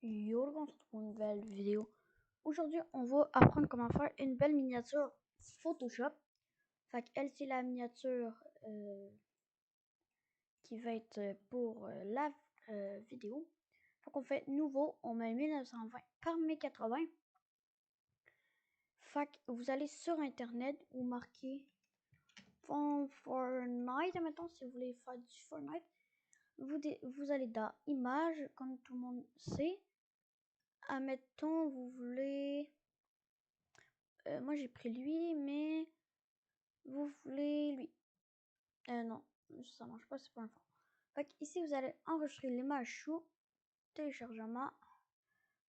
Yo, on se retrouve pour une nouvelle vidéo. Aujourd'hui, on va apprendre comment faire une belle miniature Photoshop. Fait qu'elle, c'est la miniature qui va être pour la vidéo. Fait qu'on fait nouveau, on met 1920 par 1080. Fait que vous allez sur internet, vous marquez Fortnite, mettons, si vous voulez faire du Fortnite. Vous allez dans Images, comme tout le monde sait. Admettons, vous voulez... moi j'ai pris lui, mais vous voulez lui. Non, ça marche pas, c'est pas un fond. Fait ici vous allez enregistrer l'image sous téléchargement.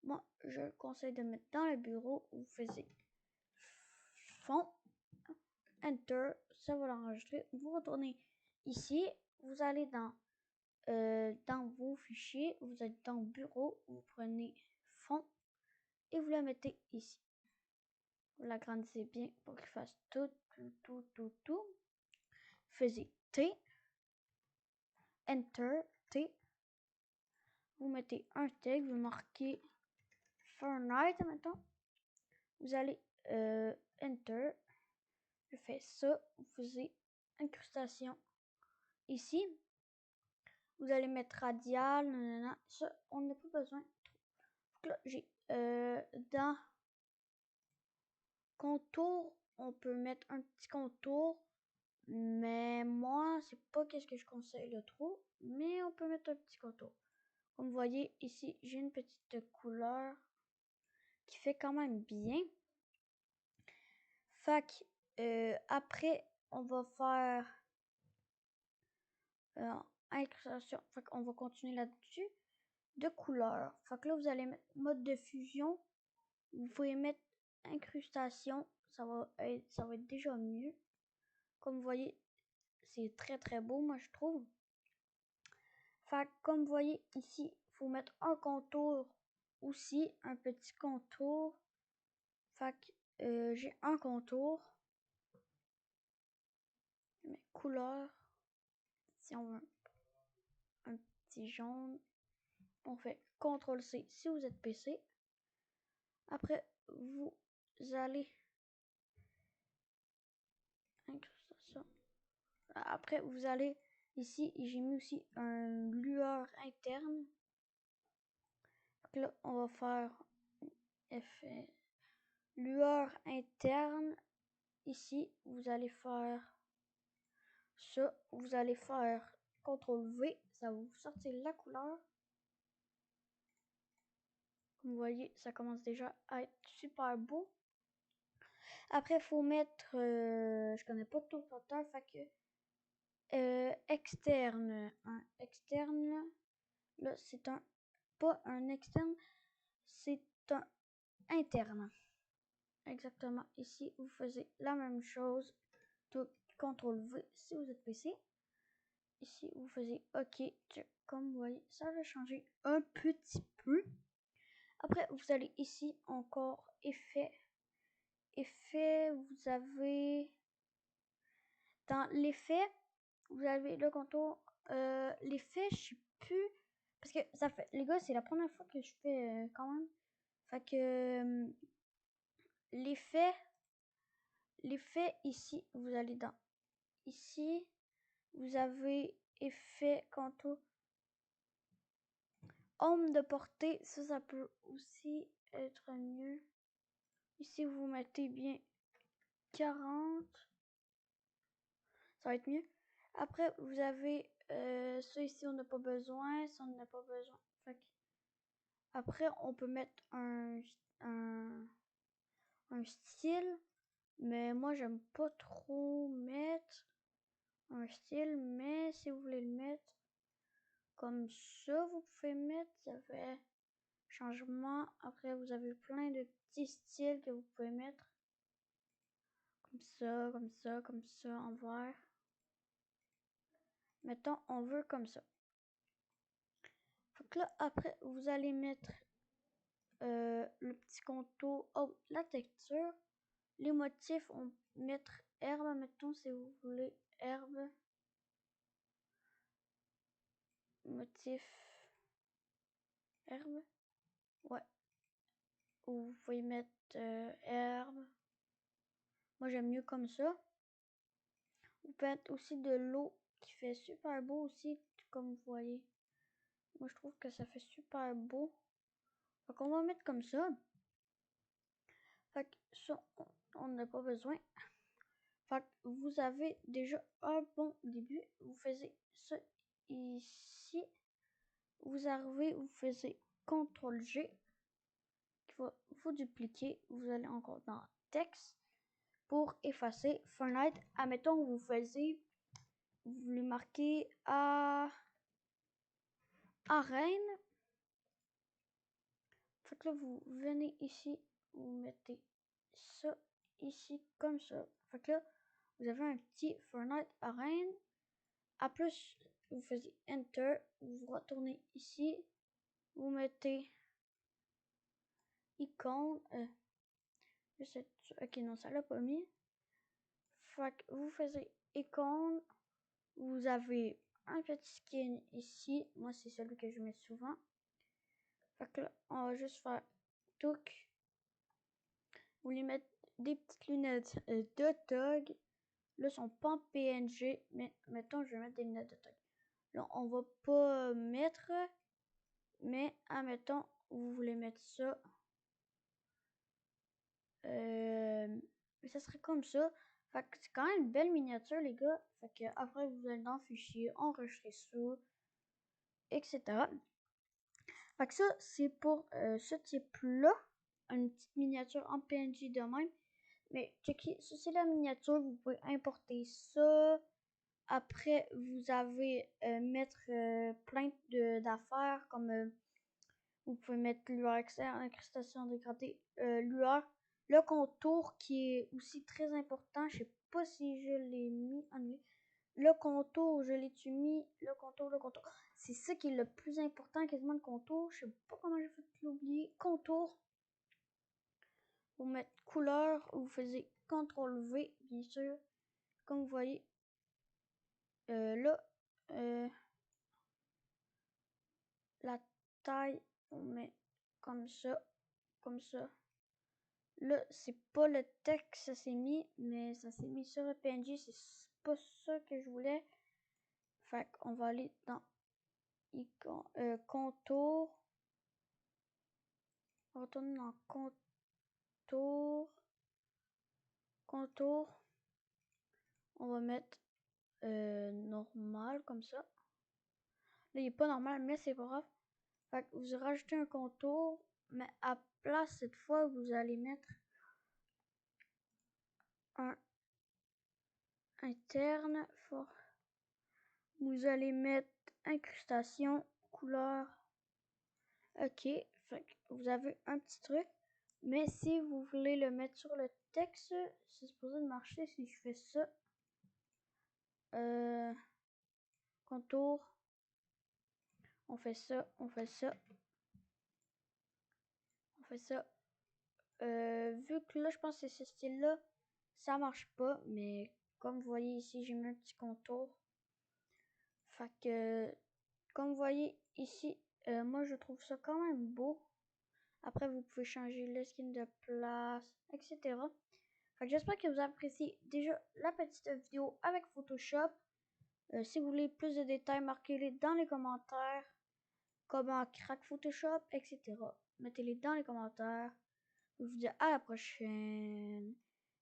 Moi je conseille de mettre dans le bureau. Vous faites fond, enter, ça va l'enregistrer. Vous retournez ici, vous allez dans vos fichiers, vous êtes dans bureau, vous prenez fond et vous la mettez ici. Vous l'agrandissez bien pour qu'il fasse tout. Faisez T, Enter, T. Vous mettez un tag, vous marquez Fortnite maintenant. Vous allez Enter. Je fais ça. Vous faisiez incrustation ici. Vous allez mettre radial. Nanana. Ça, on n'a pas besoin. Donc là, j'ai dans contour, on peut mettre un petit contour. Mais moi, c'est pas qu'est-ce que je conseille le trop. Mais on peut mettre un petit contour. Comme vous voyez ici, j'ai une petite couleur qui fait quand même bien. Fait que, après, on va faire incrustation. Fait qu'on va continuer là-dessus. De couleurs. Fait que là, vous allez mettre mode de fusion. Vous pouvez mettre incrustation. Ça va être déjà mieux. Comme vous voyez, c'est très très beau, moi je trouve. Fait que, comme vous voyez ici, il faut mettre un contour aussi, un petit contour. Fait que j'ai un contour. Mais couleur. Si on veut un petit jaune, on fait CTRL-C si vous êtes PC. Après, vous allez incrustation. Après, vous allez ici, j'ai mis aussi un lueur interne. Donc là, on va faire effet lueur interne. Ici, vous allez faire ça. Vous allez faire CTRL-V, ça va vous sortir la couleur. Comme vous voyez, ça commence déjà à être super beau. Après, il faut mettre, je connais pas tout le facteur, fait que externe, un externe, là c'est pas un externe, c'est un interne. Exactement, ici vous faisiez la même chose, tout CTRL V si vous êtes PC. Ici vous faisiez OK, comme vous voyez, ça va changer un petit peu. Après, vous allez ici encore effet. Effet, vous avez dans l'effet, vous avez le contour. L'effet, je sais plus. Parce que ça fait. Les gars, c'est la première fois que je fais quand même. Fait que l'effet. L'effet ici, vous allez dans. Ici, vous avez effet contour. Ombre de portée. Ça peut aussi être mieux. Ici, vous mettez bien 40. Ça va être mieux. Après, vous avez ça ici, on n'a pas besoin. Ça, on n'a pas besoin. Fait que après, on peut mettre un style. Mais moi, j'aime pas trop mettre un style. Mais si vous voulez le mettre comme ça, vous pouvez mettre. Ça fait changement. Après, vous avez plein de petits styles que vous pouvez mettre. Comme ça, comme ça, comme ça, en vert. Mettons, on veut comme ça. Donc là, après, vous allez mettre le petit contour. Oh, la texture. Les motifs, on peut mettre herbe, mettons, si vous voulez herbe. Motif herbe. Ouais. Ou vous pouvez mettre herbe. Moi, j'aime mieux comme ça. Vous pouvez mettre aussi de l'eau qui fait super beau aussi, comme vous voyez. Moi, je trouve que ça fait super beau. Donc, on va mettre comme ça. Fait que ça, on n'a pas besoin. Fait que vous avez déjà un bon début. Vous faites ça ici. Vous arrivez, vous faites CTRL-G. Il va vous dupliquer. Vous allez encore dans texte pour effacer Fortnite. Admettons, vous voulez marquer à arène. Fait que là, vous venez ici, vous mettez ça ici comme ça. Fait que là, vous avez un petit Fortnite arène. À plus, vous faites Enter, vous retournez ici, vous mettez icône. Ok, non, ça l'a pas mis. Fait que vous faites icône. Vous avez un petit skin ici. Moi, c'est celui que je mets souvent. Fait que là, on va juste faire touk. Vous lui mettez des petites lunettes de Tog. Là, sont pas en PNG, mais mettons, je vais mettre des lunettes de Tog. Là, on va pas mettre, mais admettons, vous voulez mettre ça. Ça serait comme ça. Fait que c'est quand même une belle miniature, les gars. Fait que après, vous allez dans Fichier, enregistrer ça, etc. Fait que ça, c'est pour ce type-là. Une petite miniature en PNG de même. Mais checkez, ça c'est la miniature. Vous pouvez importer ça. Après, vous avez mettre plein d'affaires comme vous pouvez mettre lueur externe, incrustation dégradée, lueur. Le contour qui est aussi très important. Je sais pas si je l'ai mis en anglais. Le contour, je l'ai-tu mis? Le contour. C'est ça qui est le plus important, quasiment le contour. Je sais pas comment j'ai fait l'oublier. Contour. Vous mettez couleur. Vous faisiez CTRL-V, bien sûr. Comme vous voyez. Là. La taille, on met comme ça. Comme ça. Là, c'est pas le texte, ça s'est mis, mais ça s'est mis sur le PNG. C'est pas ça que je voulais. Fait qu'on va aller dans contour. On va retourner dans contour. Contour. On va mettre normal comme ça. Là, il est pas normal, mais c'est pas grave. Fait que vous rajoutez un contour, mais à place, cette fois, vous allez mettre un interne. Vous allez mettre incrustation, couleur. Ok, fait que vous avez un petit truc. Mais si vous voulez le mettre sur le texte, c'est supposé de marcher si je fais ça. Contour. On fait ça, on fait ça. On fait ça. Vu que là, je pense que c'est ce style-là, ça marche pas. Mais comme vous voyez ici, j'ai mis un petit contour. Fait que, comme vous voyez ici, moi, je trouve ça quand même beau. Après, vous pouvez changer le skin de place, etc. Fait que j'espère que vous appréciez déjà la petite vidéo avec Photoshop. Si vous voulez plus de détails, marquez-les dans les commentaires. Comment crack Photoshop, etc. Mettez-les dans les commentaires. Je vous dis à la prochaine.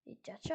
Et ciao, ciao.